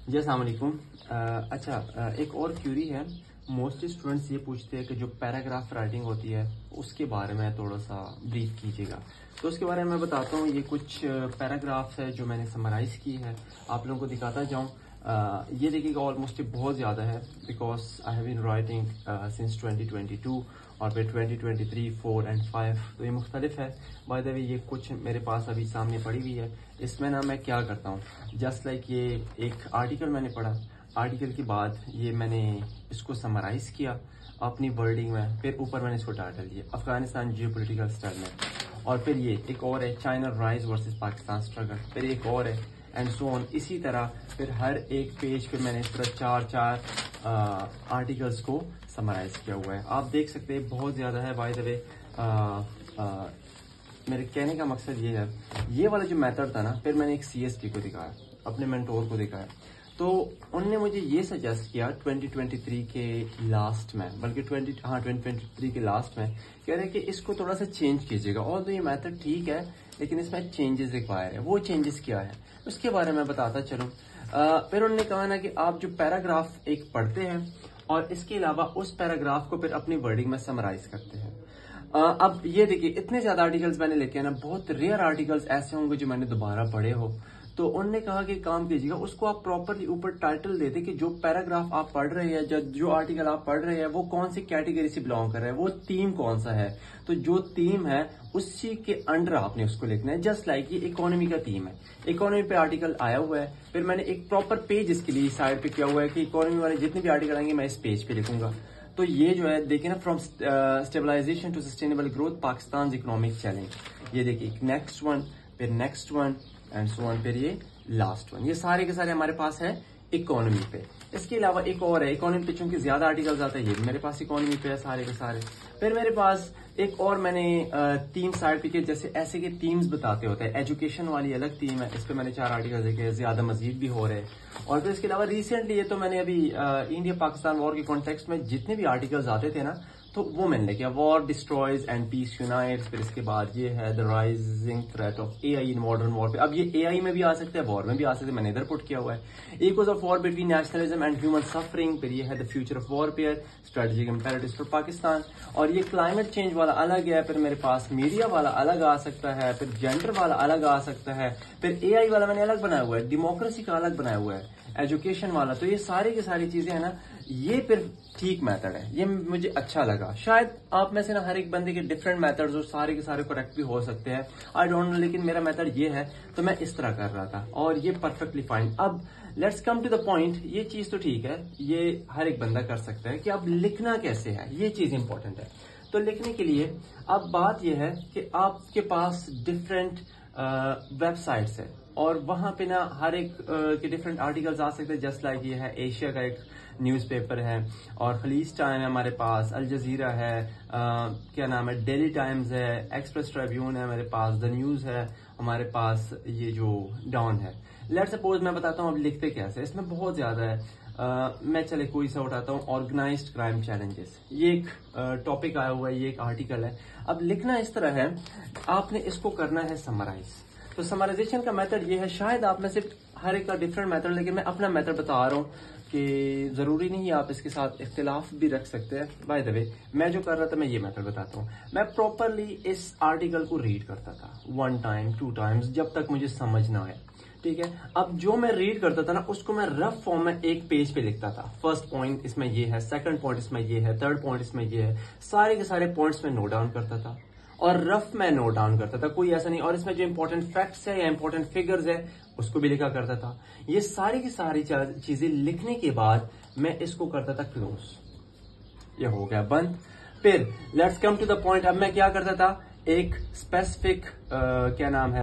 जी अस्सलाम वालेकुम। एक और क्यूरी है। मोस्टली स्टूडेंट्स ये पूछते हैं कि जो पैराग्राफ राइटिंग होती है उसके बारे में थोड़ा सा ब्रीफ कीजिएगा। तो उसके बारे में मैं बताता हूँ। ये कुछ पैराग्राफ्स है जो मैंने समराइज की है, आप लोगों को दिखाता जाऊँ। ये देखिएगा ऑलमोस्ट बहुत ज़्यादा है because I have been writing since 2022 और फिर 2023, 4 एंड 5, तो ये मुख्तलिफ है। बाय द वे ये कुछ मेरे पास अभी सामने पड़ी हुई है। इसमें ना मैं क्या करता हूँ, जस्ट लाइक ये एक आर्टिकल मैंने पढ़ा, आर्टिकल के बाद ये मैंने इसको समराइज किया अपनी वर्डिंग में, फिर ऊपर मैंने इसको टाइटल दिया अफगानिस्तान जियोपॉलिटिकल स्टाइल में, और फिर ये एक और है China rise versus Pakistan struggle, फिर एक और है एंड सो ऑन। इसी तरह फिर हर एक पेज पे मैंने इस तरह चार आर्टिकल्स को समराइज किया हुआ है। आप देख सकते हैं बहुत ज्यादा है। बाय द वे मेरे कहने का मकसद ये है, ये वाला जो मेथड था ना, फिर मैंने एक CSP को दिखाया, अपने मेंटोर को दिखाया, तो उन्होंने मुझे ये सजेस्ट किया 2023 के लास्ट में, बल्कि 2023 के लास्ट में कह रहे हैं कि इसको थोड़ा सा चेंज कीजिएगा। और तो ये मेथड ठीक है लेकिन इसमें चेंजेस रिक्वायर है। वो चेंजेस क्या है उसके बारे में बताता चलूं। फिर उन्होंने कहा ना कि आप जो पैराग्राफ एक पढ़ते हैं और इसके अलावा उस पैराग्राफ को फिर अपनी वर्डिंग में समराइज करते हैं। अब ये देखिए इतने ज्यादा आर्टिकल्स मैंने लेके ना, बहुत रेयर आर्टिकल्स ऐसे होंगे जो मैंने दोबारा पढ़े हो। तो उन्होंने कहा कि काम कीजिएगा, उसको आप प्रॉपरली ऊपर टाइटल दे दे कि जो पैराग्राफ आप पढ़ रहे हैं, जो आर्टिकल आप पढ़ रहे हैं वो कौन सी कैटेगरी से बिलोंग कर रहा है, वो थीम कौन सा है। तो जो थीम है उसी के अंडर आपने उसको लिखना है। जस्ट लाइक ये इकोनॉमी का थीम है, इकोनॉमी पे आर्टिकल आया हुआ है, फिर मैंने एक प्रॉपर पेज इसके लिए साइड पे किया हुआ है कि इकोनॉमी वाले जितने भी आर्टिकल आएंगे मैं इस पेज पे लिखूंगा। तो ये जो है देखिए ना, from stabilisation to sustainable growth Pakistan economic challenge, ये देखिए नेक्स्ट वन, फिर next one and so on, फिर ये लास्ट वन। ये सारे के सारे हमारे पास है इकोनॉमी पे। इसके अलावा एक और है इकोनॉमी पे, चूंकि ज्यादा आर्टिकल्स आते हैं, ये मेरे पास इकोनॉमी पे है सारे के सारे। फिर मेरे पास एक और मैंने थीम साइड पे, जैसे ऐसे के थीम्स बताते होते हैं। एजुकेशन वाली अलग थीम है, इस पे मैंने 4 आर्टिकल देखे, ज्यादा मजीद भी हो रहे हैं। और फिर इसके अलावा रिसेंटली ये तो मैंने अभी इंडिया पाकिस्तान वॉर के कॉन्टेक्स्ट में जितने भी आर्टिकल्स आते थे ना, तो वो मैंने लिखा, war destroys and peace unites. फिर इसके बाद ये है the rising threat of AI in modern war. अब ये AI में भी आ सकते हैं, वॉर में भी आ सकते हैं, मैंने इधर पुट किया हुआ है। Equals of war between nationalism and human suffering. फिर ये है the future of warfare, strategic imperatives for Pakistan. और ये क्लाइमेट चेंज वाला अलग है। फिर मेरे पास मीडिया वाला अलग आ सकता है, फिर जेंडर वाला अलग आ सकता है, फिर AI वाला मैंने अलग बनाया हुआ है, डेमोक्रेसी का अलग बनाया हुआ है, एजुकेशन वाला। तो ये सारी की सारी चीजें है ना, ये फिर ठीक मेथड है, ये मुझे अच्छा लगा। शायद आप में से ना हर एक बंदे के डिफरेंट मेथड्स और सारे के सारे करेक्ट भी हो सकते हैं, आई डोंट नो, लेकिन मेरा मेथड ये है तो मैं इस तरह कर रहा था और ये परफेक्टली फाइन। अब let's come to the point. ये चीज तो ठीक है, ये हर एक बंदा कर सकता है कि अब लिखना कैसे है, ये चीज इंपॉर्टेंट है। तो लिखने के लिए अब बात यह है कि आपके पास डिफरेंट वेबसाइट्स है और वहां पे ना हर एक के डिफरेंट आर्टिकल्स आ सकते हैं। जस्ट लाइक ये है एशिया का एक न्यूज़पेपर है, और खलीज टाइम है हमारे पास, अल जजीरा है, क्या नाम है, डेली टाइम्स है, एक्सप्रेस ट्रिब्यून है मेरे पास, द न्यूज है हमारे पास, ये जो डॉन है। लेट्स सपोज मैं बताता हूँ अब लिखते कैसे, इसमें बहुत ज्यादा है। मैं चले कोई सा उठाता हूँ, ऑर्गेनाइज्ड क्राइम चैलेंजेस, ये एक टॉपिक आया हुआ है, ये एक आर्टिकल है। अब लिखना इस तरह है, आपने इसको करना है समराइज। तो समराइजेशन का मेथड ये है, शायद आप में से हर एक का डिफरेंट मेथड, लेकिन मैं अपना मेथड बता रहा हूँ कि जरूरी नहीं आप इसके साथ इख्तिलाफ भी रख सकते हैं। बाय द वे मैं जो कर रहा था, मैं ये मेथड बताता हूँ। मैं प्रॉपरली इस आर्टिकल को रीड करता था 1 टाइम 2 टाइम्स, जब तक मुझे समझ ना आए, ठीक है। अब जो मैं रीड करता था ना, उसको मैं रफ फॉर्म में एक पेज पे लिखता था। फर्स्ट पॉइंट इसमें ये है, सेकंड पॉइंट इसमें ये है, थर्ड पॉइंट इसमें ये है, सारे के सारे पॉइंट्स में नोट डाउन करता था और रफ में नोट डाउन करता था, कोई ऐसा नहीं। और इसमें जो इंपॉर्टेंट फैक्ट्स है या इंपॉर्टेंट फिगर्स है उसको भी लिखा करता था। ये सारी की सारी चीजें लिखने के बाद मैं इसको करता था क्लोज, ये हो गया बंद। फिर let's come to the point. अब मैं क्या करता था, एक स्पेसिफिक क्या नाम है